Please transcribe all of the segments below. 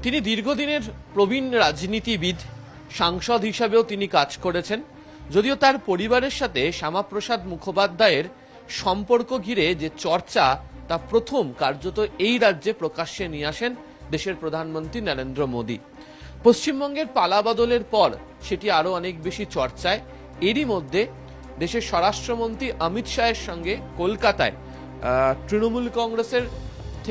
তিনি দীর্ঘদিনের প্রবীণ রাজনীতিবিদ, সাংসদ হিসাবেও তিনি কাজ করেছেন। যদিও তার পরিবারের সাথে শ্যামাপ্রসাদ মুখোপাধ্যায়ের সম্পর্ক ঘিরে যে চর্চা, তা প্রথম কার্যত এই রাজ্যে প্রকাশ্যে নিয়ে আসেন দেশের প্রধানমন্ত্রী নরেন্দ্র মোদী। পশ্চিমবঙ্গের পালাবদলের পর সেটি আরো অনেক বেশি চর্চায়। এরই মধ্যে দেশের স্বরাষ্ট্রমন্ত্রী অমিত শাহের সঙ্গে কলকাতায় তৃণমূল কংগ্রেসের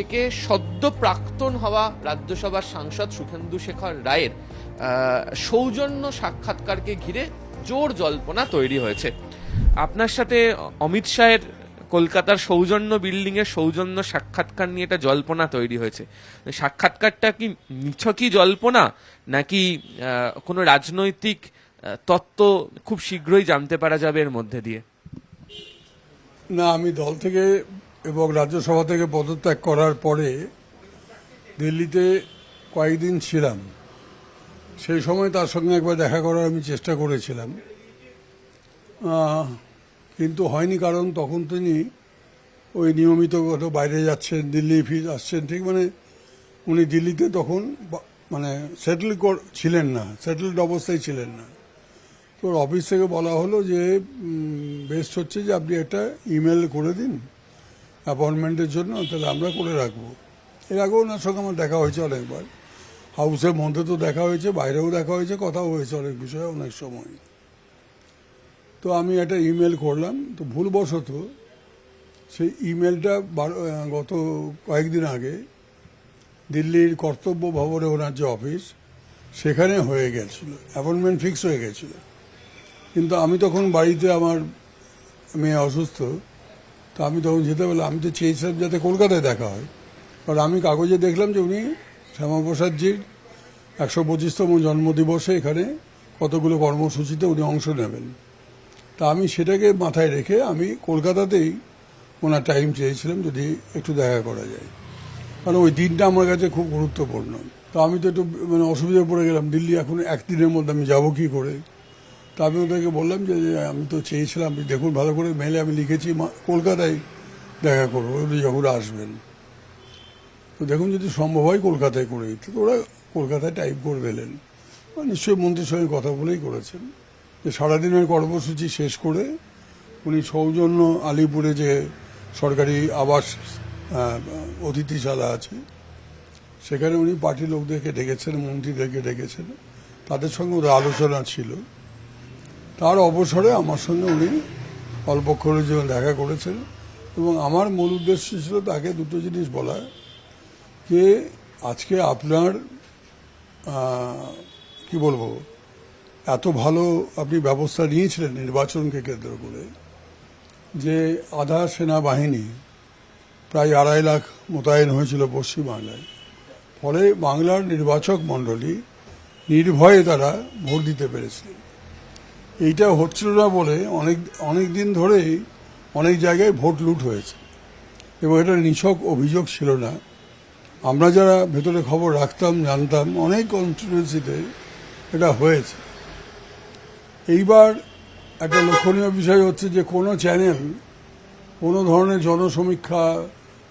থেকে সদ্য প্রাক্তন হওয়া রাজ্যসভার সাংসদ সুখেন্দু শেখর রায়ের সৌজন্য সাক্ষাৎকারকে ঘিরে জোর জল্পনা তৈরি হয়েছে। আপনার সাথে অমিত শাহের কলকাতার সৌজন্য বিল্ডিং এর সৌজন্য সাক্ষাৎকার নিয়ে একটা জল্পনা তৈরি হয়েছে। সাক্ষাৎকারটা কি নিছকই জল্পনা, নাকি কোনো রাজনৈতিক তত্ত্ব খুব শীঘ্রই জানতে পারা যাবে এর মধ্যে দিয়ে? না, আমি দল থেকে এবং রাজ্যসভা থেকে পদত্যাগ করার পরে দিল্লিতে কয়েকদিন ছিলাম। সেই সময় তার সঙ্গে একবার দেখা করার আমি চেষ্টা করেছিলাম, কিন্তু হয়নি। কারণ তখন তিনি ওই নিয়মিত বাইরে যাচ্ছেন, দিল্লি ফিরে আসছেন, ঠিক উনি দিল্লিতে তখন ছিলেন না, সেটেলড অবস্থায় ছিলেন না। তো অফিস থেকে বলা হলো যে বেস্ট হচ্ছে যে আপনি একটা ইমেল করে দিন অ্যাপয়েন্টমেন্টের জন্য, তাহলে আমরা করে রাখবো। এর আগেও ওনার সঙ্গে আমার দেখা হয়েছে অনেকবার, হাউসের মধ্যে তো দেখা হয়েছে, বাইরেও দেখা হয়েছে, কথাও হয়েছে অনেক বিষয়ে অনেক সময়। তো আমি একটা ইমেল করলাম, তো ভুলবশত সেই ইমেলটা গত কয়েকদিন আগে দিল্লির কর্তব্য ভবনে ওনার যে অফিস, সেখানে হয়ে গেছিল, অ্যাপয়েন্টমেন্ট ফিক্স হয়ে গেছিল। কিন্তু আমি তখন বাড়িতে, আমার মেয়ে অসুস্থ, তো আমি তখন যেতে পারলাম। আমি তো চেয়েছিলাম যাতে কলকাতায় দেখা হয়, কারণ আমি কাগজে দেখলাম যে উনি শ্যামাপ্রসাদজির 125তম জন্মদিবসে এখানে কতগুলো কর্মসূচিতে উনি অংশ নেবেন। তা আমি সেটাকে মাথায় রেখে আমি কলকাতাতেই ওনার টাইম চেয়েছিলাম, যদি একটু দেখা করা যায়, কারণ ওই দিনটা আমার কাছে খুব গুরুত্বপূর্ণ। তো আমি তো একটু অসুবিধায় পড়ে গেলাম, দিল্লি এখন একদিনের মধ্যে আমি যাবো কি করে। তা আমি ওদেরকে বললাম যে আমি তো চেয়েছিলাম, দেখুন ভালো করে মেলে আমি লিখেছি কলকাতায় দেখা করবো উনি যখন আসবেন, তো দেখুন যদি সম্ভব হয় কলকাতায় করে দিতে। তো ওরা কলকাতায় টাইপ করে দিলেন। নিশ্চয়ই মন্ত্রীর সঙ্গে কথা বলেই করেছেন যে সারাদিনের কর্মসূচি শেষ করে উনি সৌজন্য আলিপুরে যে সরকারি আবাস অতিথিশালা আছে, সেখানে উনি পার্টির লোকদেরকে ডেকেছেন, মন্ত্রীদেরকে ডেকেছেন, তাদের সঙ্গে ওদের আলোচনা ছিল। তার অবসরে আমার সঙ্গে উনি অল্পক্ষণের জন্য দেখা করেছেন, এবং আমার মূল উদ্দেশ্য ছিল তাকে দুটো জিনিস বলা, যে আজকে আপনার কি বলবো, এত ভালো আপনি ব্যবস্থা নিয়েছিলেন নির্বাচনকে কেন্দ্র করে, যে আধা সেনাবাহিনী প্রায় 2.5 লাখ মোতায়েন হয়েছিল পশ্চিমবাংলায়। ফলে বাংলার নির্বাচক মণ্ডলী নির্ভয়ে তারা ভোট দিতে পেরেছিলেন। এইটা হচ্ছিল না বলে অনেক দিন ধরেই অনেক জায়গায় ভোট লুট হয়েছে, এবং এটা নিছক অভিযোগ ছিল না। আমরা যারা ভেতরে খবর রাখতাম, জানতাম, অনেক কনস্টিটুয়েন্সিতে এটা হয়েছে। এইবার একটা লক্ষণীয় বিষয় হচ্ছে যে কোনো চ্যানেল কোনো ধরনের জনসমীক্ষা,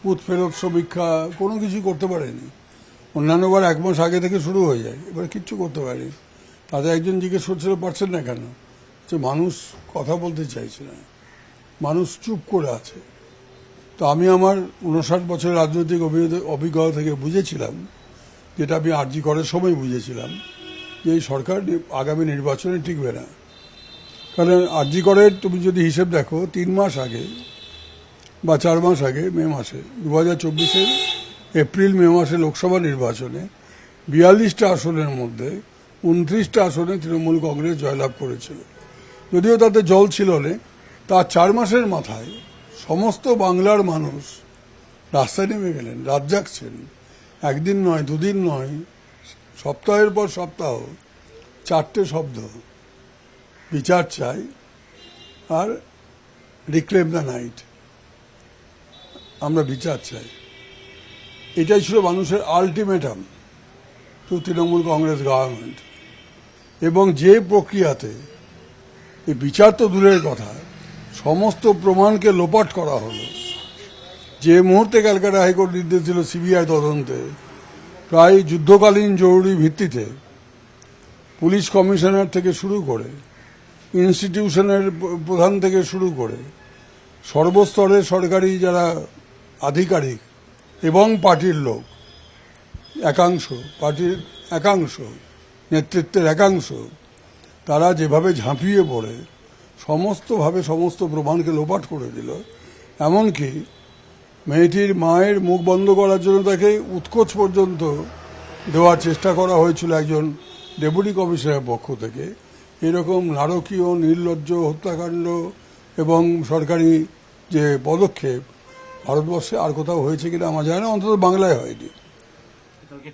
বুথ ফেরত সমীক্ষা কোনো কিছু করতে পারেনি। অন্যান্যবার 1 মাস আগে থেকে শুরু হয়ে যায়, এবার কিচ্ছু করতে পারেনি। তাদের একজন জিজ্ঞেস করছিল পারছেন না কেন, যে মানুষ কথা বলতে চাইছে না, মানুষ চুপ করে আছে। তো আমি আমার 59 বছরের রাজনৈতিক অভিজ্ঞতা থেকে বুঝেছিলাম, যেটা আমি আরজি করার সময় বুঝেছিলাম, যে এই সরকার আগামী নির্বাচনে টিকবে না। কারণ আরজি করের তুমি যদি হিসেব দেখো, 3 মাস আগে বা 4 মাস আগে, মে মাসে 2024-এর এপ্রিল মে মাসে লোকসভা নির্বাচনে 42টা আসনের মধ্যে 29টা আসনে তৃণমূল কংগ্রেস জয়লাভ করেছিল। যদিও তাতে জল ছিল না, তার 4 মাসের মাথায় সমস্ত বাংলার মানুষ রাস্তায় নেমে গেলেন, রাত জাগছেন। একদিন নয়, দুদিন নয়, সপ্তাহের পর সপ্তাহ 4টে শব্দ, বিচার চাই আর রিক্লেম দ্য নাইট, আমরা বিচার চাই। এটাই ছিল মানুষের ultimatum to Trinamool Congress government. এবং যে প্রক্রিয়াতে এই বিচার তো দূরের কথা, সমস্ত প্রমাণকে লোপাট করা হলো। যে মুহূর্তে ক্যালকাটা হাইকোর্ট নির্দেশ দিল সিবিআই তদন্তে, প্রায় যুদ্ধকালীন জরুরি ভিত্তিতে পুলিশ কমিশনার থেকে শুরু করে ইনস্টিটিউশনের প্রধান থেকে শুরু করে সর্বস্তরের সরকারি যারা আধিকারিক এবং পার্টির লোক পার্টির একাংশ নেতৃত্বের একাংশ তারা যেভাবে ঝাঁপিয়ে পড়ে সমস্ত প্রমাণকে লোপাট করে দিল, এমনকি মেয়েটির মায়ের মুখ বন্ধ করার জন্য তাকে উৎকোচ পর্যন্ত দেওয়ার চেষ্টা করা হয়েছিল একজন ডেপুটি কমিশনারের পক্ষ থেকে। এরকম নারকীয় নির্লজ্জ হত্যাকাণ্ড এবং সরকারি যে পদক্ষেপ ভারতবর্ষে আর কোথাও হয়েছে কিনা আমার জানা না, অন্তত বাংলায় হয়নি।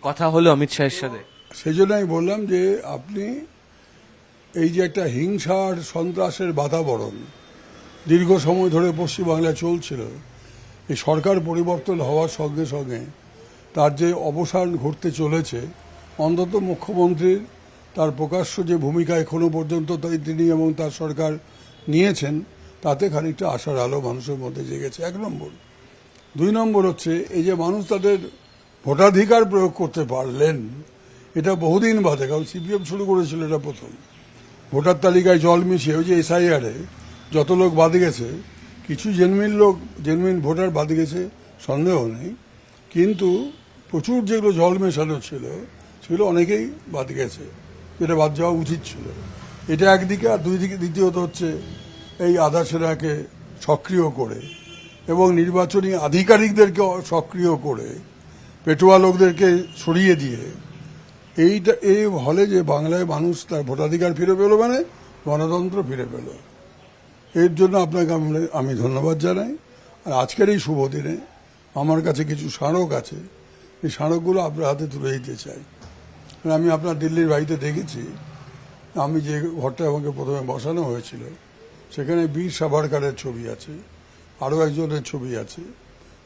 কথা হলো অমিত শাহের সাথে, সেই জন্য আমি বললাম যে আপনি এই যে একটা হিংসার সন্ত্রাসের বাতাবরণ দীর্ঘ সময় ধরে পশ্চিমবাংলায় চলছিল, এই সরকার পরিবর্তন হওয়ার সঙ্গে সঙ্গে তার যে অবসান ঘটতে চলেছে, অন্তত মুখ্যমন্ত্রীর তার প্রকাশ্য যে ভূমিকা এখনো পর্যন্ত তিনি এবং তার সরকার নিয়েছেন, তাতে খানিকটা আশার আলো মানুষের মধ্যে জেগেছে, 1 নম্বর। 2 নম্বর হচ্ছে এই যে মানুষ তাদের ভোটাধিকার প্রয়োগ করতে পারলেন, এটা বহুদিন বাদে, কারণ সিপিএম শুরু করেছিল এটা প্রথম। ভোটার তালিকায় জল মিশিয়ে ওই যে এসআইআরে যত লোক বাদ গেছে, কিছু জেনুইন ভোটার বাদ গেছে সন্দেহ নেই, কিন্তু প্রচুর যেগুলো জল মেশানো ছিল সেগুলো অনেকেই বাদ গেছে, যেটা বাদ যাওয়া উচিত ছিল। এটা একদিকে। আর দ্বিতীয়ত হচ্ছে এই আধা সেনাকে সক্রিয় করে এবং নির্বাচনী আধিকারিকদেরকে সক্রিয় করে পেটুয়া লোকদেরকে সরিয়ে দিয়ে এই হলে যে বাংলায় মানুষ তার ভোটাধিকার ফিরে পেল, মানে গণতন্ত্র ফিরে পেল। এর জন্য আপনাকে আমি ধন্যবাদ জানাই। আর আজকের এই শুভ দিনে আমার কাছে কিছু স্মারক আছে, এই স্মারকগুলো আপনার হাতে তুলে দিতে চাই। আমি আপনার দিল্লির বাড়িতে দেখেছি, আমি যে ঘরটা আমাকে প্রথমে বসানো হয়েছিল সেখানে বীর সাভারকারের ছবি আছে, আরও একজনের ছবি আছে।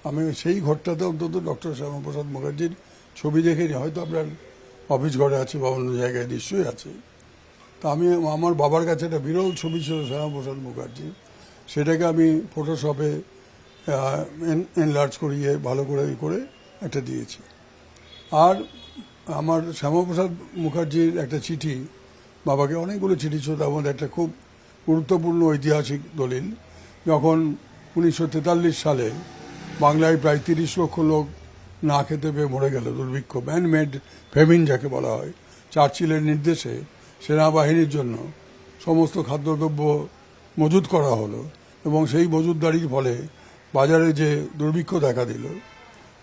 আমি সেই ঘরটাতে অন্তত ডক্টর শ্যামাপ্রসাদ মুখার্জির ছবি দেখেনি, হয়তো আপনার অফিস ঘরে আছে বা অন্য জায়গায় নিশ্চয়ই আছে। তা আমি আমার বাবার কাছে একটা বিরল ছবি ছিল শ্যামাপ্রসাদ মুখার্জি, সেটাকে আমি ফটোশপে এনলার্জ করিয়ে ভালো করে একটা দিয়েছি। আর আমার শ্যামাপ্রসাদ মুখার্জির একটা চিঠি, বাবাকে অনেকগুলো চিঠি ছিল, তার মধ্যে একটা খুব গুরুত্বপূর্ণ ঐতিহাসিক দলিল, যখন 1943 সালে বাংলায় প্রায় 30 লক্ষ লোক না খেতে পেয়ে মরে গেল, দুর্ভিক্ষ, ম্যানমেড ফেমিন যাকে বলা হয়, চার্চিলের নির্দেশে সেনাবাহিনীর জন্য সমস্ত খাদ্যদ্রব্য মজুত করা হলো এবং সেই মজুতদারির ফলে বাজারে যে দুর্ভিক্ষ দেখা দিল,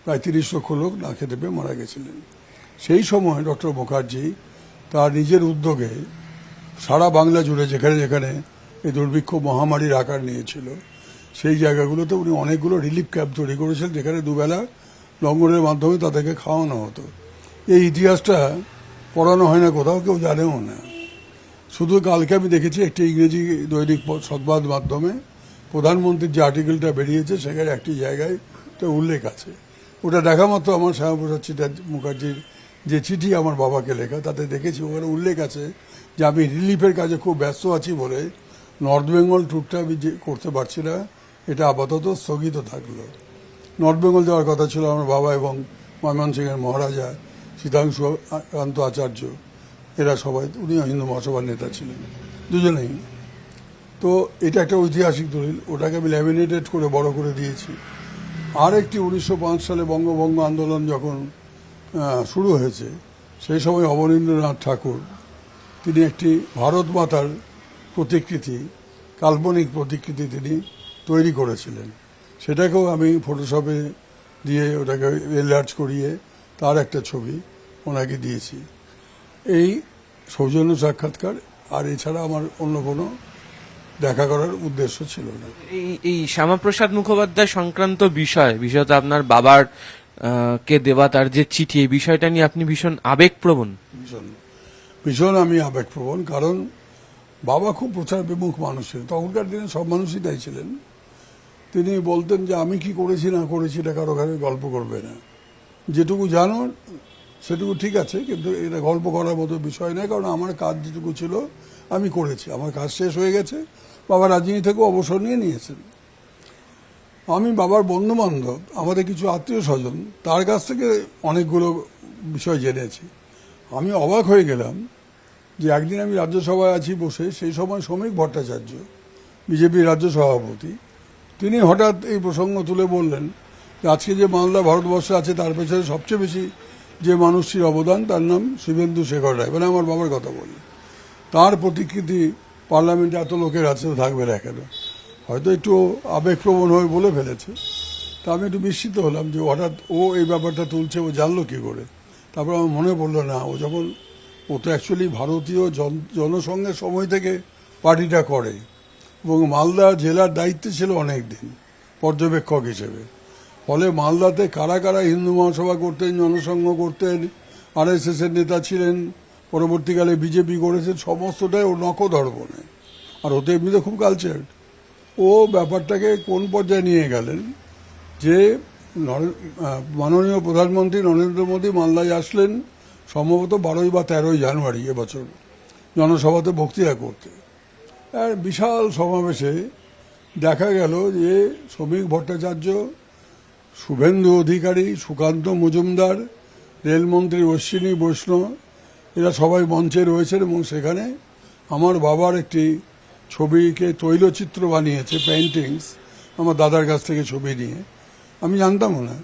প্রায় 30 লক্ষ লোক না খেতে পেয়ে মারা গেছিলেন। সেই সময় ডক্টর মুখার্জি তার নিজের উদ্যোগে সারা বাংলা জুড়ে যেখানে যেখানে এই দুর্ভিক্ষ মহামারীর আকার নিয়েছিল, সেই জায়গাগুলোতে উনি অনেকগুলো রিলিফ ক্যাম্প তৈরি করেছিলেন, যেখানে দুবেলা লঙ্গরের মাধ্যমে তাদেরকে খাওয়ানো হতো। এই ইতিহাসটা পড়ানো হয় না কোথাও, কেউ জানেও না। শুধু কালকে আমি দেখেছি একটি ইংরেজি দৈনিক সংবাদ মাধ্যমে প্রধানমন্ত্রীর যে আর্টিকেলটা বেরিয়েছে, সেখানে একটি জায়গায় তো উল্লেখ আছে। ওটা দেখা মাত্র আমার শ্যামাপ্রসাদ মুখার্জির যে চিঠি আমার বাবাকে লেখা, তাতে দেখেছি ওখানে উল্লেখ আছে যে আমি রিলিফের কাজে খুব ব্যস্ত আছি বলে নর্থ বেঙ্গল ট্যুরটা আমি করতে পারছি না, এটা আপাতত স্থগিত থাকলো। নর্থ বেঙ্গল যাওয়ার কথা ছিল আমার বাবা এবং ময়মনসিংহের মহারাজা সীতাংশুকান্ত আচার্য, এরা সবাই, উনি হিন্দু মহাসভার নেতা ছিলেন দুজনেই। তো এটা একটা ঐতিহাসিক দলিল, ওটাকে আমি ল্যামিনেটেড করে বড় করে দিয়েছি। আর একটি 1905 সালে বঙ্গভঙ্গ আন্দোলন যখন শুরু হয়েছে, সেই সময় অবনীন্দ্রনাথ ঠাকুর তিনি একটি ভারত মাতার প্রতিকৃতি, কাল্পনিক প্রতিকৃতি তিনি তৈরি করেছিলেন। সেটাকেও আমি ফটোশপে দিয়ে ওটাকে এনলার্জ করিয়ে তার একটা ছবি ওনাকে দিয়েছি। এই সৌজন্য সাক্ষাৎকার, আর এছাড়া আমার অন্য কোনো দেখা করার উদ্দেশ্য ছিল না। এই শ্যামাপ্রসাদ মুখোপাধ্যায় সংক্রান্ত বিষয়ত আপনার বাবার কে দেওয়া তার যে চিঠি, এই বিষয়টা নিয়ে আপনি ভীষণ আবেগপ্রবণ। ভীষণ আমি আবেগপ্রবণ, কারণ বাবা খুব প্রচার বিমুখ মানুষ ছিলেন, তখনকার দিনে সব মানুষই তাই ছিলেন। তিনি বলতেন যে আমি কি করেছি না করেছি এটা কারো কাছে গল্প করবে না, যেটুকু জানো সেটুকু ঠিক আছে, কিন্তু এটা গল্প করার মতো বিষয় নয়, কারণ আমার কাজ যেটুকু ছিল আমি করেছি, আমার কাজ শেষ হয়ে গেছে। বাবা রাজনীতি থেকে অবসর নিয়েছেন। আমি বাবার বন্ধু বান্ধব, আমাদের কিছু আত্মীয় স্বজন, তার কাছ থেকে অনেকগুলো বিষয় জেনেছি। আমি অবাক হয়ে গেলাম যে একদিন আমি রাজ্যসভায় আছি বসে, সেই সময় শ্রমিক ভট্টাচার্য বিজেপির রাজ্য সভাপতি, তিনি হঠাৎ এই প্রসঙ্গ তুলে বললেন যে আজকে যে মালদা ভারতবর্ষে আছে তার পেছনে সবচেয়ে বেশি যে মানুষটির অবদান তার নাম শিবেন্দু শেখর রায়, মানে আমার বাবার কথা বললেন। তার প্রতিকৃতি পার্লামেন্টে এত লোকের আছে, থাকবে না কেন? হয়তো একটু আবেগপ্রবণ হয়ে বলে ফেলেছে। তা আমি একটু বিস্মিত হলাম যে হঠাৎ ও এই ব্যাপারটা তুলছে, ও জানলো কি করে? তারপর আমার মনে পড়লো, না, ও তো অ্যাকচুয়ালি ভারতীয় জনসংঘের সময় থেকে পার্টিটা করে এবং মালদা জেলার দায়িত্বে ছিল অনেক দিন পর্যবেক্ষক হিসেবে। ফলে মালদাতে কারা কারা হিন্দু মহাসভা করতেন, জনসংঘ করতেন, RSS এর নেতা ছিলেন, পরবর্তীকালে বিজেপি করেছেন, সমস্তটাই ও নখদর্পণে। আর ওতে এমনিতে খুব কালচার। ও ব্যাপারটাকে কোন পর্যায়ে নিয়ে গেলেন যে মাননীয় প্রধানমন্ত্রী নরেন্দ্র মোদী মালদায় আসলেন সম্ভবত 12 বা 13 জানুয়ারি এবছর জনসভাতে বক্তৃতা করতে। আর বিশাল সমাবেশে দেখা গেল যে শ্রমিক ভট্টাচার্য, শুভেন্দু অধিকারী, সুকান্ত মজুমদার, রেলমন্ত্রী অশ্বিনী বৈষ্ণব, এরা সবাই মঞ্চে রয়েছেন এবং সেখানে আমার বাবার একটি ছবিকে তৈলচিত্র বানিয়েছে, পেইন্টিংস, আমার দাদার কাছ থেকে ছবি নিয়ে। আমি জানতামও না,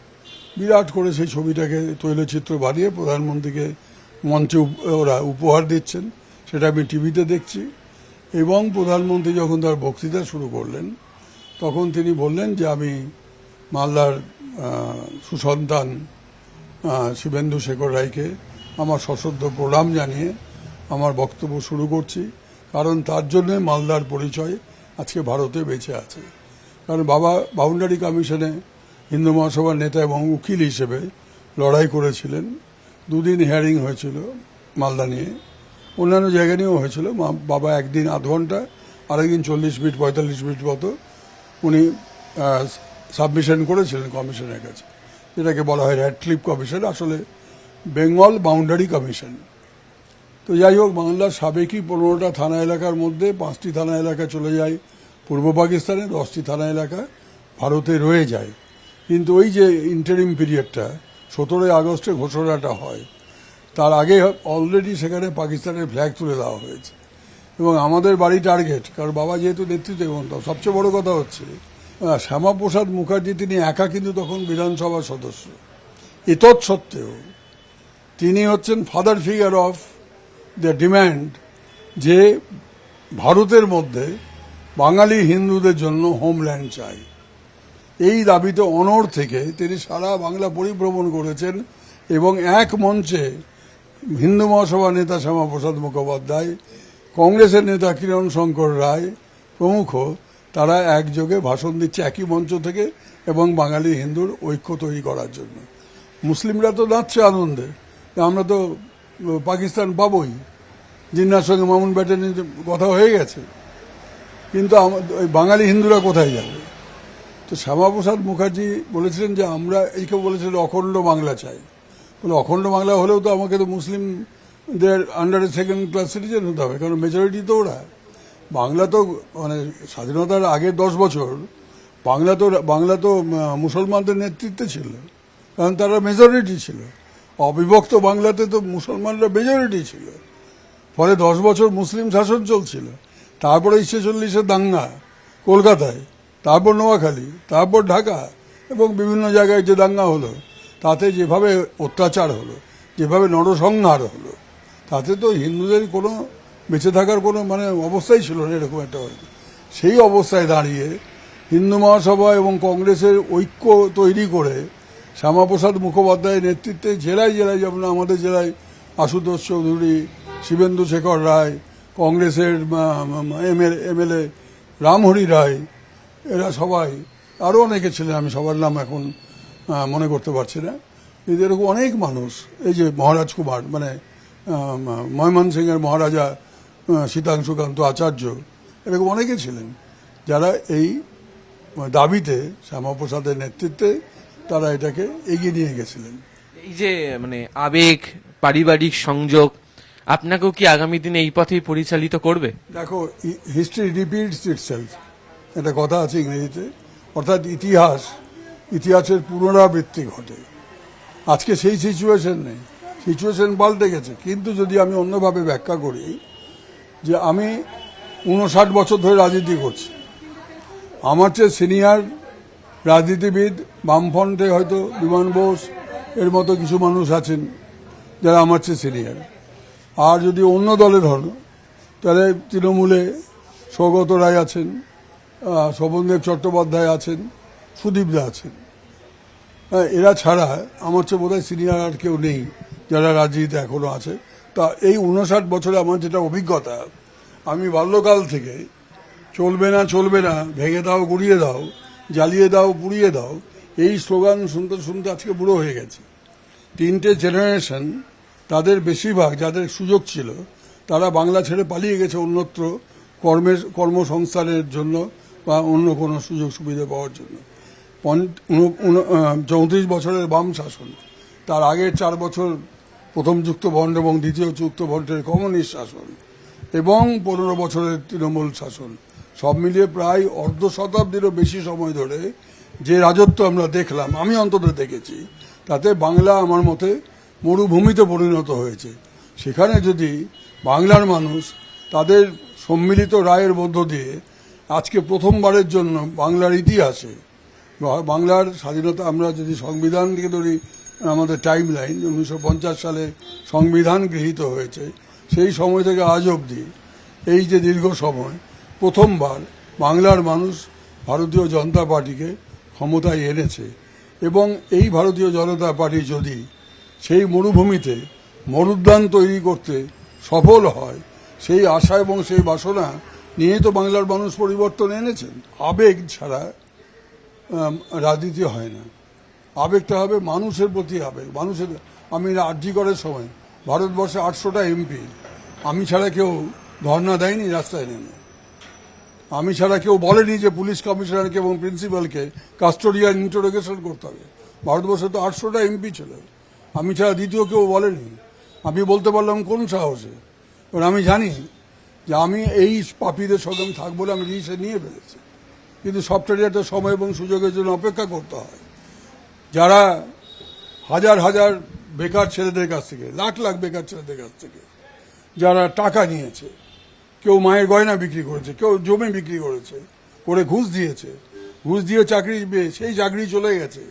বিরাট করে সেই ছবিটাকে তৈলচিত্র বানিয়ে প্রধানমন্ত্রীকে মঞ্চে ওরা উপহার দিচ্ছেন, সেটা আমি টিভিতে দেখছি। এবং প্রধানমন্ত্রী যখন তার বক্তৃতা শুরু করলেন তখন তিনি বললেন যে আমি মালদার সুসন্তান শিবেন্দু শেখর রায়কে আমার সশ্রদ্ধ প্রণাম জানিয়ে আমার বক্তব্য শুরু করছি, কারণ তার জন্য মালদার পরিচয় আজকে ভারতে বেঁচে আছে। কারণ বাবা বাউন্ডারি কমিশনে হিন্দু মহাসভার নেতা এবং উকিল হিসেবে লড়াই করেছিলেন। 2 দিন হিয়ারিং হয়েছিল মালদা নিয়ে, অন্যান্য জায়গা নিয়েও হয়েছিল। বাবা একদিন আধ ঘন্টা, আরেকদিন 40 মিনিট 45 মিনিট মতো উনি সাবমিশন করেছিলেন কমিশনের কাছে, যেটাকে বলা হয় র্যাডক্লিফ কমিশন, আসলে বেঙ্গল বাউন্ডারি কমিশন। তো যাই হোক, বাংলার সাবেকি 15টা থানা এলাকার মধ্যে 5টি থানা এলাকা চলে যায় পূর্ব পাকিস্তানে, 10টি থানা এলাকা ভারতে রয়ে যায়। কিন্তু ওই যে ইন্টারিম পিরিয়ডটা 17 আগস্টে ঘোষণাটা হয়, তার আগে অলরেডি সেখানে পাকিস্তানের ফ্ল্যাগ তুলে দেওয়া হয়েছে এবং আমাদের বাড়ি টার্গেট। কারণ বাবা যেহেতু নেতৃত্বে, এবং সবচেয়ে বড় কথা হচ্ছে শ্যামাপ্রসাদ মুখার্জি তিনি একা কিন্তু তখন বিধানসভার সদস্য। এতৎসত্ত্বেও তিনি হচ্ছেন father figure of the demand যে ভারতের মধ্যে বাঙালি হিন্দুদের জন্য হোমল্যান্ড চাই। এই দাবিতে অনড় থেকে তিনি সারা বাংলা পরিভ্রমণ করেছেন এবং এক মঞ্চে হিন্দু মহাসভা নেতা শ্যামাপ্রসাদ মুখোপাধ্যায়, কংগ্রেসের নেতা কিরণ শঙ্কর রায় প্রমুখ, তারা একযোগে ভাষণ দিচ্ছে একই মঞ্চ থেকে এবং বাঙালি হিন্দুর ঐক্য তৈরি করার জন্য। মুসলিমরা তো নাচছে আনন্দে, আমরা তো পাকিস্তান পাবই, জিন্নার সঙ্গে মামুন ব্যাটারির কথা হয়ে গেছে, কিন্তু ওই বাঙালি হিন্দুরা কোথায় যাবে? তো শ্যামাপ্রসাদ মুখার্জি বলেছিলেন যে আমরা এইকে বলেছিলেন অখণ্ড বাংলা চাই। বলে অখণ্ড বাংলা হলেও তো আমাকে তো মুসলিমদের আন্ডারে সেকেন্ড ক্লাস সিটিজেন হতে হবে, কারণ মেজরিটি তো ওরা। বাংলা তো মানে স্বাধীনতার আগের 10 বছর বাংলা তো মুসলমানদের নেতৃত্বে ছিল, কারণ তারা মেজরিটি ছিল। অবিভক্ত বাংলাতে তো মুসলমানরা মেজরিটি ছিল, ফলে 10 বছর মুসলিম শাসন চলছিল। তারপরে 46-এর দাঙ্গা কলকাতায়, তারপর নোয়াখালী, তারপর ঢাকা এবং বিভিন্ন জায়গায় যে দাঙ্গা হলো, তাতে যেভাবে অত্যাচার হলো, যেভাবে নরসংহার হলো, তাতে তো হিন্দুদের কোনো বেঁচে থাকার কোনো মানে অবস্থাই ছিল না এরকম একটা। সেই অবস্থায় দাঁড়িয়ে হিন্দু মহাসভা এবং কংগ্রেসের ঐক্য তৈরি করে শ্যামাপ্রসাদ মুখোপাধ্যায়ের নেতৃত্বে জেলায় জেলায়, যেমন আমাদের জেলায় আশুতোষ চৌধুরী, শিবেন্দু শেখর রায়, কংগ্রেসের MLA রামহরি রায়, এরা সবাই, আরও অনেকে ছিলেন, আমি সবার নাম এখন মনে করতে পারছি না, কিন্তু এরকম অনেক মানুষ, এই যে মহারাজ কুমার মানে ময়মনসিংহের মহারাজা সীতাংশুকান্ত আচার্য, এরকম অনেকে ছিলেন যারা এই দাবিতে শ্যামাপ্রসাদের নেতৃত্বে তারা এটাকে এগিয়ে নিয়ে গেছিলেন। এই যে মানে আবেগ, পারিবারিক সংযোগ আপনাকেও কি আগামী দিনে এই পথেই পরিচালিত করবে? দেখো, হিস্ট্রি রিপিটস ইটসেলফ, একটা কথা আছে ইংরেজিতে, অর্থাৎ ইতিহাসের পুনরাবৃত্তি ঘটে। আজকে সেই সিচুয়েশন নেই, সিচুয়েশন পাল্টে গেছে। কিন্তু যদি আমি অন্যভাবে ব্যাখ্যা করি যে আমি 59 বছর ধরে রাজনীতি করছি, আমার চেয়ে সিনিয়র রাজনীতিবিদ বামফ্রন্টে হয়তো বিমান বোস এর মতো কিছু মানুষ আছেন যারা আমার চেয়ে সিনিয়র। আর যদি অন্য দলে ধরো তাহলে তৃণমূলে সৌগত রায় আছেন, শোভনদেব চট্টোপাধ্যায় আছেন, সুদীপদা আছেন। এরা ছাড়া আমার চেয়ে বোধহয় সিনিয়র আর কেউ নেই যারা রাজনীতিতে এখনো আছে। তা এই 59 বছরে আমার যেটা অভিজ্ঞতা, আমি বাল্যকাল থেকে চলবে না, ভেঙে দাও গুড়িয়ে দাও, জ্বালিয়ে দাও পুড়িয়ে দাও, এই স্লোগান শুনতে শুনতে আজকে বুড়ো হয়ে গেছে। 3টে জেনারেশন, তাদের বেশিরভাগ যাদের সুযোগ ছিল তারা বাংলা ছেড়ে পালিয়ে গেছে অন্যত্র কর্মসংস্থানের জন্য বা অন্য কোনো সুযোগ সুবিধা পাওয়ার জন্য। 34 বছরের বাম শাসন, তার আগের 4 বছর প্রথম যুক্তফ্রন্ট এবং দ্বিতীয় যুক্তফ্রন্টের কমিউনিস্ট শাসন এবং 15 বছরের তৃণমূল শাসন, সব মিলিয়ে প্রায় অর্ধ শতাব্দীরও বেশি সময় ধরে যে রাজত্ব আমরা দেখলাম, আমি অন্তত দেখেছি, তাতে বাংলা আমার মতে মরুভূমিতে পরিণত হয়েছে। সেখানে যদি বাংলার মানুষ তাদের সম্মিলিত রায়ের মধ্য দিয়ে আজকে প্রথমবারের জন্য বাংলার ইতিহাসে, বাংলার স্বাধীনতা, আমরা যদি সংবিধান থেকে ধরি, আমাদের টাইম লাইন 1950 সালে সংবিধান গৃহীত হয়েছে, সেই সময় থেকে আজ অবধি এই যে দীর্ঘ সময় প্রথমবার বাংলার মানুষ ভারতীয় জনতা পার্টিকে ক্ষমতায় এনেছে। এবং এই ভারতীয় জনতা পার্টি যদি সেই মরুভূমিতে মরুদ্যান তৈরি করতে সফল হয়, সেই আশা এবং সেই বাসনা নিয়ে তো বাংলার মানুষ পরিবর্তন এনেছেন। আবেগ ছাড়া রাজনীতি হয় না, আবেগটা হবে মানুষের প্রতি আবেগ। মানুষের, আমি আরজি করার সময় ভারতবর্ষে 800টা এমপি, আমি ছাড়া কেউ ধর্ণা দেয়নি রাস্তায় নেমে, আমি ছাড়া কেউ বলেনি যে পুলিশ কমিশনারকে এবং প্রিন্সিপালকে কাস্টোডিয়াল ইন্টারোগেশন করতে হবে। ভারতবর্ষে তো 800টা এমপি ছিল, আমি ছাড়া দ্বিতীয় কেউ বলেনি। আমি বলতে পারলাম কোন সাহসে? কারণ আমি জানি যে আমি এই পাপীদের সঙ্গে আমি থাকবো বলে আমি ডিসিশন নিয়ে ফেলেছি। কিন্তু সবটারই একটা সময় এবং সুযোগের জন্য অপেক্ষা করতে হয়। যারা হাজার হাজার বেকার ছেলেদের কাছ থেকে, লাখ লাখ বেকার ছেলেদের কাছ থেকে যারা টাকা নিয়েছে, কেউ মায়ের গয়না বিক্রি করেছে, কেউ জমি বিক্রি করেছে, করে ঘুষ দিয়েছে, ঘুষ দিয়ে চাকরি পেয়ে সেই চাকরি চলে গেছে,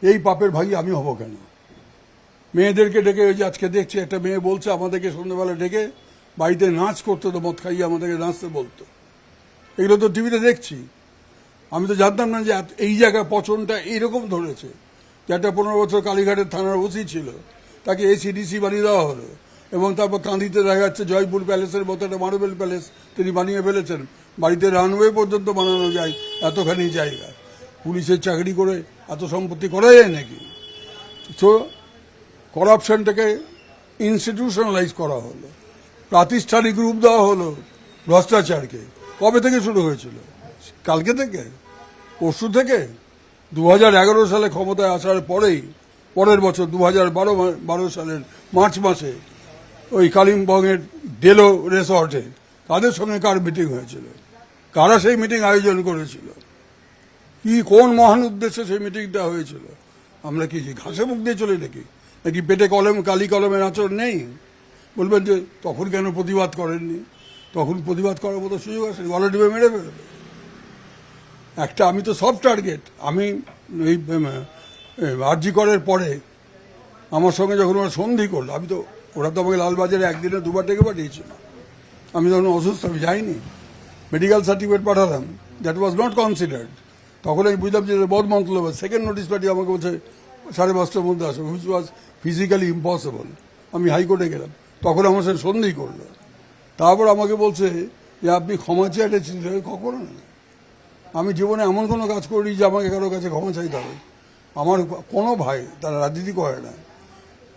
এই পাপের ভাগী আমি হব কেন? মেয়েদেরকে ডেকে, ওই যে আজকে দেখছি একটা মেয়ে বলছে আমাদেরকে সন্ধ্যেবেলা ডেকে বাড়িতে নাচ করতে, তো মদ খাইয়ে আমাদেরকে নাচতে বলতো। এগুলো তো টিভিতে দেখছি, আমি তো জানতাম না যে এই জায়গায় পচনটা এইরকম ধরেছে। যে একটা 15 বছর কালীঘাটের থানার ওসি ছিল, তাকে এসিডিসি বানিয়ে দেওয়া হলো, এবং তারপর কাঁদিতে দেখা যাচ্ছে জয়পুর প্যালেসের মতো একটা মার্বেল প্যালেস তিনি বানিয়ে ফেলেছেন। বাড়িতে রানওয়ে পর্যন্ত বানানো যায় এতখানি জায়গা। পুলিশের চাকরি করে এত সম্পত্তি করা যায় নাকি? তো করাপশনটাকে ইনস্টিটিউশনালাইজ করা হলো, প্রাতিষ্ঠানিক রূপ দেওয়া হলো ভ্রষ্টাচারকে। কবে থেকে শুরু হয়েছিল? কালকে থেকে? পরশু থেকে? 2011 সালে ক্ষমতায় আসার পরেই, পরের বছর 2012 সালের মার্চ মাসে ওই কালিম্পংয়ের ডেলো রিসর্টে কাদের সঙ্গে কার মিটিং হয়েছিল? কারা সেই মিটিং আয়োজন করেছিল? কি কোন মহান উদ্দেশ্যে সেই মিটিংটা হয়েছিল? আমরা কি ঘাসে মুখ দিয়ে চলে নাকি পেটে কালি কলমের আচরণ নেই? বলবেন যে তখন কেন প্রতিবাদ করেননি? তখন প্রতিবাদ করার মতো সুযোগ আসেনি, গলা টিপে মেরে ফেলবে। একটা, আমি তো সব টার্গেট। আমি এই আরজি করার পরে আমার সঙ্গে যখন ওরা সন্ধি করলো, আমি তো, ওরা তো আমাকে লালবাজারে একদিনে 2বার ডেকে পাঠিয়েছিল। আমি তখন অসুস্থ, আমি যাইনি, মেডিকেল সার্টিফিকেট পাঠালাম, দ্যাট ওয়াজ নট কনসিডার্ড। তখন আমি বুঝলাম যে বদ মন্তব্য। সেকেন্ড নোটিশ পাঠিয়ে আমাকে বলছে 5:30টার মধ্যে আসো, হুইচ ওয়াজ ফিজিক্যালি ইম্পসিবল। আমি হাইকোর্টে গেলাম, তখন আমার সাথে সন্ধি করলো। তারপর আমাকে বলছে যে আপনি ক্ষমা চেয়েছেন। কখনো না, আমি জীবনে এমন কোনো কাজ করি যে আমাকে কারো কাছে ক্ষমা চাইতে হবে। আমার কোনো ভাই তারা রাজনীতি করে না,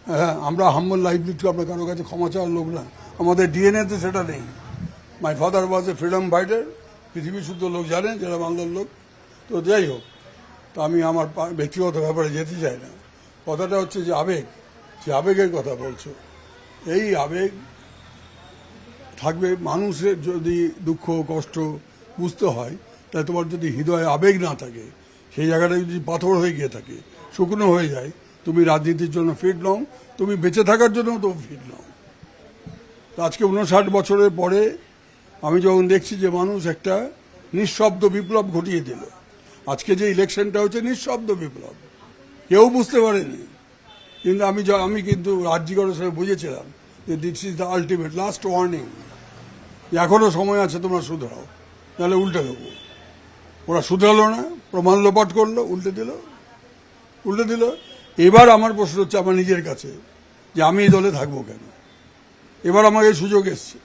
হ্যাঁ, আমরা হাম্বল লাইফ লিড করি, আমরা কারো কাছে ক্ষমা চাওয়ার লোক না, আমাদের ডিএনএতে সেটা নেই। My father was A freedom fighter, পৃথিবীর শুদ্ধ লোক জানে যারা বাংলার লোক। তো যাই হোক, তো আমি আমার ব্যক্তিগত ব্যাপারে যেতে চাই না। কথাটা হচ্ছে যে আবেগ, যে আবেগের কথা বলছো, এই আবেগ থাকবে। মানুষের যদি দুঃখ কষ্ট বুঝতে হয়, তাই তোমার যদি হৃদয়ে আবেগ না থাকে, সেই জায়গাটা যদি পাথর হয়ে গিয়ে থাকে, শুকনো হয়ে যায়, তুমি রাজনীতির জন্য ফিট নও, তুমি বেঁচে থাকার জন্য তো ফিট নও। আজকে 59 বছরের পরে আমি যখন দেখছি যে মানুষ একটা নিঃশব্দ বিপ্লব ঘটিয়ে দিল, আজকে যে ইলেকশনটা হচ্ছে নিঃশব্দ বিপ্লব, কেউ বুঝতে পারেনি। কিন্তু আমি কিন্তু রাজ্যগণের সঙ্গে বুঝেছিলাম যে this is the ultimate last warning, এখনো সময় আছে, তোমরা শুধরাও, নাহলে উল্টে দেবো। ওরা শুধরালো না, প্রমাণ লোপাট করলো, উল্টে দিল। এবার আমার প্রশ্ন হচ্ছে আমার নিজের কাছে যে আমি এই দলে থাকবো কেন। এবার আমাকে সুযোগ এসছে,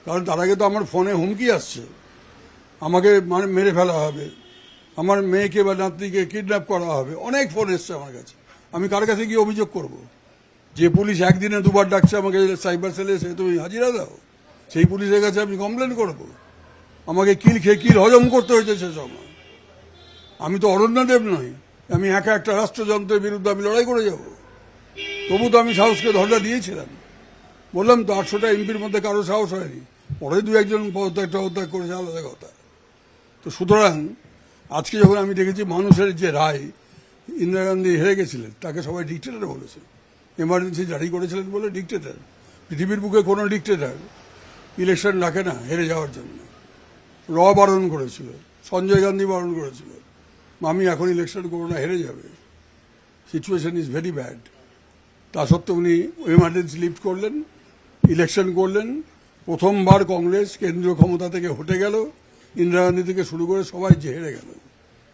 কারণ তার আগে তো আমার ফোনে হুমকি আসছে, আমাকে মানে মেরে ফেলা হবে, আমার মেয়েকে বা নাতনিকে কিডন্যাপ করা হবে, অনেক ফোন এসছে আমার কাছে। আমি কার কাছে গিয়ে অভিযোগ করব? যে পুলিশ একদিনে দুবার ডাকছে আমাকে সাইবার সেলে, সে তুমি হাজিরা দাও, সেই পুলিশের কাছে আমি কমপ্লেন করব? আমাকে কিল খেয়ে কিল হজম করতে হয়েছে সে সময়। আমি তো অরণ্যদেব নই, আমি একা একটা রাষ্ট্রযন্ত্রের বিরুদ্ধে আমি লড়াই করে যাব। তবু তো আমি সাহসকে ধর্ণা দিয়েছিলাম, বললাম তো 800টা এমপির মধ্যে কারো সাহস হয়নি, পরে দু একজন পদত্যাগ করেছে, আলাদা কথা। তো সুতরাং আজকে যখন আমি দেখেছি মানুষের যে রায়, ইন্দিরা গান্ধী হেরে গেছিলেন, তাকে সবাই ডিক্টেটর বলেছে, এমার্জেন্সি জারি করেছিলেন বলে ডিক্টেটর। পৃথিবীর বুকে কোনো ডিক্টেটর ইলেকশন রাখে না হেরে যাওয়ার জন্য। বারণ করেছিল, সঞ্জয় গান্ধী বারণ করেছিল, আমি এখন ইলেকশন করবো না, হেরে যাবে, সিচুয়েশন ইজ ভেরি ব্যাড। তা সত্ত্বেও উনি এমার্জেন্সি লিফট করলেন, ইলেকশন করলেন। প্রথমবার কংগ্রেস কেন্দ্রীয় ক্ষমতা থেকে হটে গেল, ইন্দিরা গান্ধী থেকে শুরু করে সবাই যে হেরে গেল।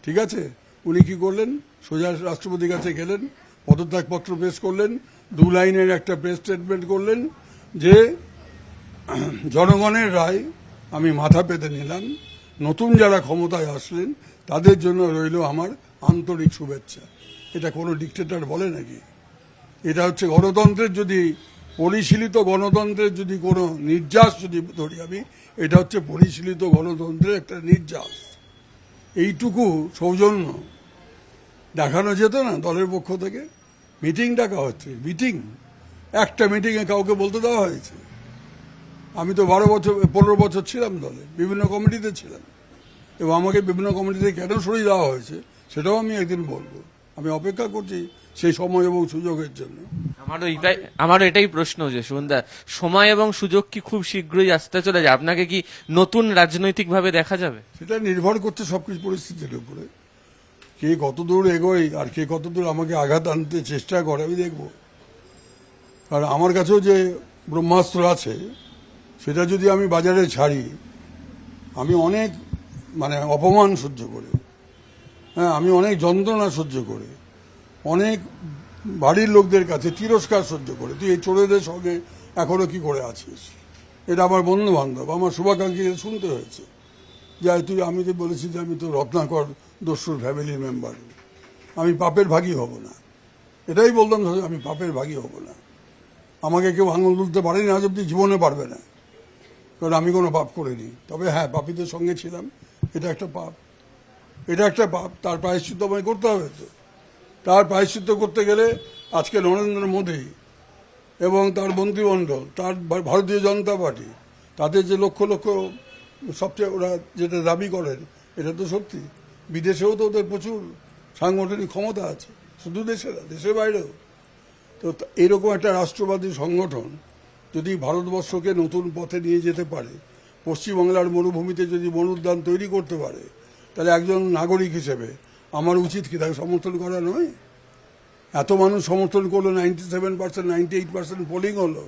ঠিক আছে, উনি কি করলেন? সোজা রাষ্ট্রপতির কাছে গেলেন, পদত্যাগপত্র পেশ করলেন, 2 লাইনের একটা প্রেস স্টেটমেন্ট করলেন যে জনগণের রায় আমি মাথা পেতে নিলাম, নতুন যারা ক্ষমতায় আসলেন তাদের জন্য রইল আমার আন্তরিক শুভেচ্ছা। এটা কোনো ডিক্টেটর বলে নাকি? এটা হচ্ছে গণতন্ত্রের, যদি পরিশীলিত গণতন্ত্রের যদি কোনো নির্যাস যদি ধরি আমি, এটা হচ্ছে পরিশীলিত গণতন্ত্রের একটা নির্যাস। এইটুকু সৌজন্য দেখানো যেত না দলের পক্ষ থেকে? মিটিং ডাকা হচ্ছে, মিটিং, একটা মিটিংয়ে কাউকে বলতে দেওয়া হয়েছে? আমি তো 15 বছর ছিলাম দলে, বিভিন্ন কমিটিতে ছিলাম, এবং আমাকে বিভিন্ন কমিটিতে কেন সরিয়ে দেওয়া হয়েছে সেটাও আমি একদিন বলবো। আমি অপেক্ষা করছি সেই সময় এবং সুযোগের জন্য। আমারও এটাই প্রশ্ন যে সুন্দা, সময় এবং সুযোগ কি খুব শীঘ্রই আসতে চলে যায়? আপনাকে কি নতুন রাজনৈতিক ভাবে দেখা যাবে? সেটা নির্ভর করছে সবকিছু পরিস্থিতির উপরে, কে কতদূর এগোয় আর কে কতদূর আমাকে আঘাত আনতে চেষ্টা করে আমি দেখব। আর আমার কাছেও যে ব্রহ্মাস্ত্র আছে, সেটা যদি আমি বাজারে ছাড়ি, আমি অনেক অপমান সহ্য করে, হ্যাঁ, আমি অনেক যন্ত্রণা সহ্য করে, অনেক বাড়ির লোকদের কাছে তিরস্কার সহ্য করে, তুই এই চোরেদের সঙ্গে এখনো কি করে আছিস, এটা আমার বন্ধু বান্ধব, আমার শুভাকাঙ্ক্ষী শুনতে হয়েছে। যাই তুই, আমি তো বলেছি যে আমি তো রত্নাকর দস্যুর ফ্যামিলির মেম্বার, আমি পাপের ভাগী হব না, এটাই বলতাম, আমি পাপের ভাগী হব না। আমাকে কেউ আঙুল তুলতে পারেনি, আজ অব্দি জীবনে পারবে না, কারণ আমি কোনো পাপ করিনি। তবে হ্যাঁ, পাপীদের সঙ্গে ছিলাম, এটা একটা পাপ, এটা একটা পাপ, তার প্রায়শ্চিত্ত আমায় করতে হবে। তো তার প্রায়শ্চিত্ত করতে গেলে আজকে নরেন্দ্র মোদী এবং তার মন্ত্রিমণ্ডল, তার ভারতীয় জনতা পার্টি, তাদের যে লক্ষ লক্ষ, সবচেয়ে ওরা যেটা দাবি করেন এটা তো সত্যি, বিদেশেও তো ওদের প্রচুর সাংগঠনিক ক্ষমতা আছে, শুধু দেশে না, দেশের বাইরেও। তো এরকম একটা রাষ্ট্রবাদী সংগঠন যদি ভারতবর্ষকে নতুন পথে নিয়ে যেতে পারে, পশ্চিমবাংলার মরুভূমিতে যদি বনোদ্যান তৈরি করতে পারে, তাহলে একজন নাগরিক হিসেবে আমার উচিত কি তাকে সমর্থন করা নয়? এত মানুষ সমর্থন করলো, 97%, 98% পোলিং হলো,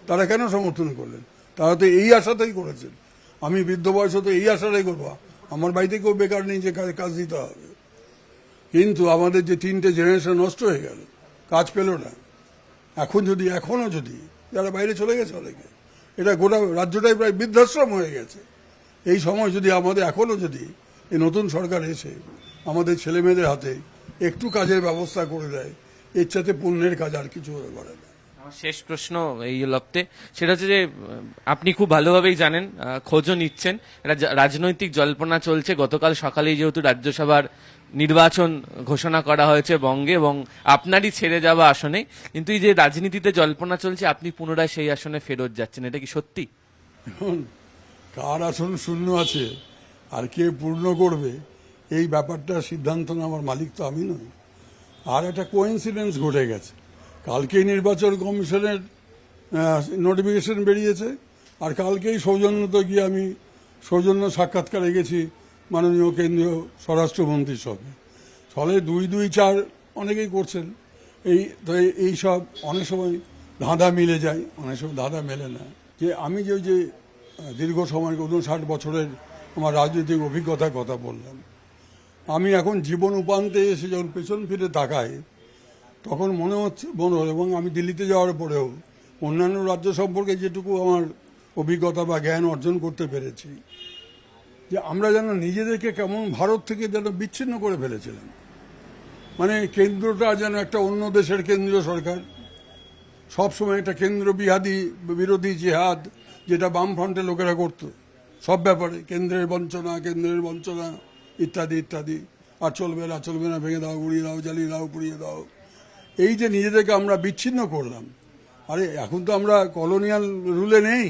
তারা কেন সমর্থন করলেন? তারা তো এই আশাতেই করেছেন, আমি বৃদ্ধ বয়সে তো এই আশাটাই করবো, আমার বাড়িতে কেউ বেকার নেই যে কাজ দিতে হবে। কিন্তু আমাদের যে 3টে জেনারেশন নষ্ট হয়ে গেল, কাজ পেল না। এখনো যদি যারা বাইরে চলে গেছে অনেকে, এটা গোটা রাজ্যটাই প্রায় বৃদ্ধাশ্রম হয়ে গেছে। এই সময় যদি এখনো যদি এই নতুন সরকার এসে আমাদের ছেলে মেয়েদের হাতে একটু কাজের ব্যবস্থা করে দেয়, এর চাইতে পুণ্যের কাজ আর কিছু হতে পারে না। আমার শেষ প্রশ্ন এই লপ্তে, সেটা হচ্ছে যে আপনি খুব ভালোভাবেই জানেন, খোঁজও নিচ্ছেন, একটা রাজনৈতিক জল্পনা চলছে। গতকাল সকালেই যেহেতু রাজ্যসভার নির্বাচন ঘোষণা করা হয়েছে বঙ্গে, এবং আপনারই ছেড়ে যাওয়া আসনে, কিন্তু এই যে রাজনীতিতে জল্পনা চলছে আপনি পুনরায় সেই আসনে ফেরত যাচ্ছেন, এটা কি সত্যি? কার আসন শূন্য আছে আর কে পূর্ণ করবে এই ব্যাপারটা সিদ্ধান্ত নেওয়ার মালিক তো আমি নই। আর একটা কোইন্সিডেন্স ঘটে গেছে, কালকেই নির্বাচন কমিশনের নোটিফিকেশন বেরিয়েছে, আর কালকেই সৌজন্যতে গিয়ে আমি সৌজন্য সাক্ষাৎকারে গেছি মাননীয় কেন্দ্রীয় স্বরাষ্ট্রমন্ত্রীর সঙ্গে। ফলে 2-2-4 অনেকেই করছেন। এই সব অনেক সময় ধাঁধা মিলে যায়, অনেক সময় ধাঁধা মেলে না। যে আমি যে দীর্ঘ সময় 59 বছরের আমার রাজনৈতিক অভিজ্ঞতার কথা বললাম, আমি এখন জীবন উপান্তে এসে যখন পেছন ফিরে তাকাই তখন মনে হলো, এবং আমি দিল্লিতে যাওয়ার পরেও অন্যান্য রাজ্য সম্পর্কে যেটুকু আমার অভিজ্ঞতা বা জ্ঞান অর্জন করতে পেরেছি, যে আমরা যেন নিজেদেরকে কেমন ভারত থেকে যেন বিচ্ছিন্ন করে ফেলেছিলাম। মানে কেন্দ্রটা যেন একটা অন্য দেশের কেন্দ্রীয় সরকার, সবসময় একটা কেন্দ্র বিরোধী জেহাদ, যেটা বামফ্রন্টের লোকেরা করত সব ব্যাপারে, কেন্দ্রের বঞ্চনা ইত্যাদি ইত্যাদি। আর চলবে না, ভেঙে দাও, উড়িয়ে দাও, জ্বালিয়ে দাও, পুড়িয়ে দাও। এই যে নিজেদেরকে আমরা বিচ্ছিন্ন করলাম, আরে এখন তো আমরা কলোনিয়াল রুলে নেই,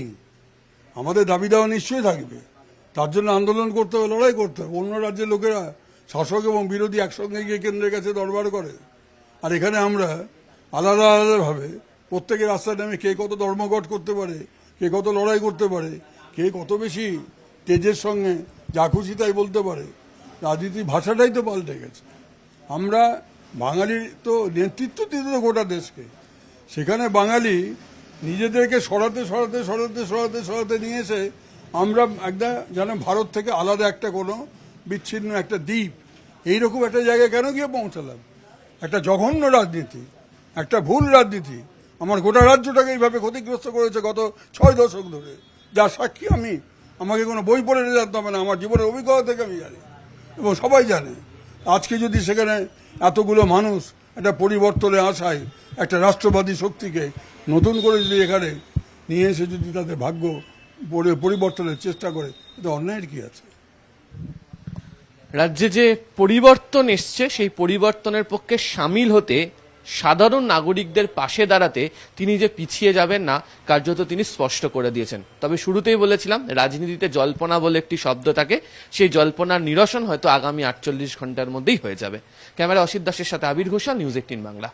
আমাদের দাবি দেওয়া নিশ্চয়ই থাকবে। তার জন্য আন্দোলন করতে হবে, লড়াই করতে হবে। অন্য রাজ্যের লোকেরা শাসক এবং বিরোধী একসঙ্গে গিয়ে কেন্দ্রের কাছে দরবার করে, আর এখানে আমরা আলাদা আলাদাভাবে প্রত্যেকের রাস্তায় নামে কে কত ধর্মঘট করতে পারে, কে কত লড়াই করতে পারে, কে কত বেশি তেজের সঙ্গে যা খুশি তাই বলতে পারে। রাজনীতির ভাষাটাই তো পাল্টে গেছে। আমরা বাঙালির তো নেতৃত্ব দিতে তো গোটা দেশকে, সেখানে বাঙালি নিজেদেরকে সরাতে নিয়ে এসে আমরা একটা যেন ভারত থেকে আলাদা একটা কোনো বিচ্ছিন্ন একটা দ্বীপ, এইরকম একটা জায়গায় কেন গিয়ে পৌঁছালাম? একটা জঘন্য রাজনীতি, একটা ভুল রাজনীতি আমার গোটা রাজ্যটাকে এইভাবে ক্ষতিগ্রস্ত করেছে গত 6 দশক ধরে, যার সাক্ষী আমি। আমাকে কোনো বই পড়ে জানতে হবে না, আমার জীবনের অভিজ্ঞতা থেকে আমি জানি এবং সবাই জানে। আজকে যদি সেখানে এতগুলো মানুষ একটা পরিবর্তনে আশায় একটা রাষ্ট্রবাদী শক্তিকে নতুন করে যদি এখানে নিয়ে এসে যদি তাদের ভাগ্য পরিবর্তনের চেষ্টা করে, এটা অন্যায়ের কি আছে? রাজ্যে যে পরিবর্তন এসছে, সেই পরিবর্তনের পক্ষে সামিল হতে, সাধারণ নাগরিকদের পাশে দাঁড়াতে তিনি যে পিছিয়ে যাবেন না, কার্যত তিনি স্পষ্ট করে দিয়েছেন। তবে শুরুতেই বলেছিলাম, রাজনীতিতে জল্পনা বলে একটি শব্দ থাকে, সেই জল্পনার নিরসন হয়তো আগামী 48 ঘন্টার মধ্যেই হয়ে যাবে। ক্যামেরা অসিত দাসের সাথে আবির ঘোষাল, নিউজ 18 বাংলা।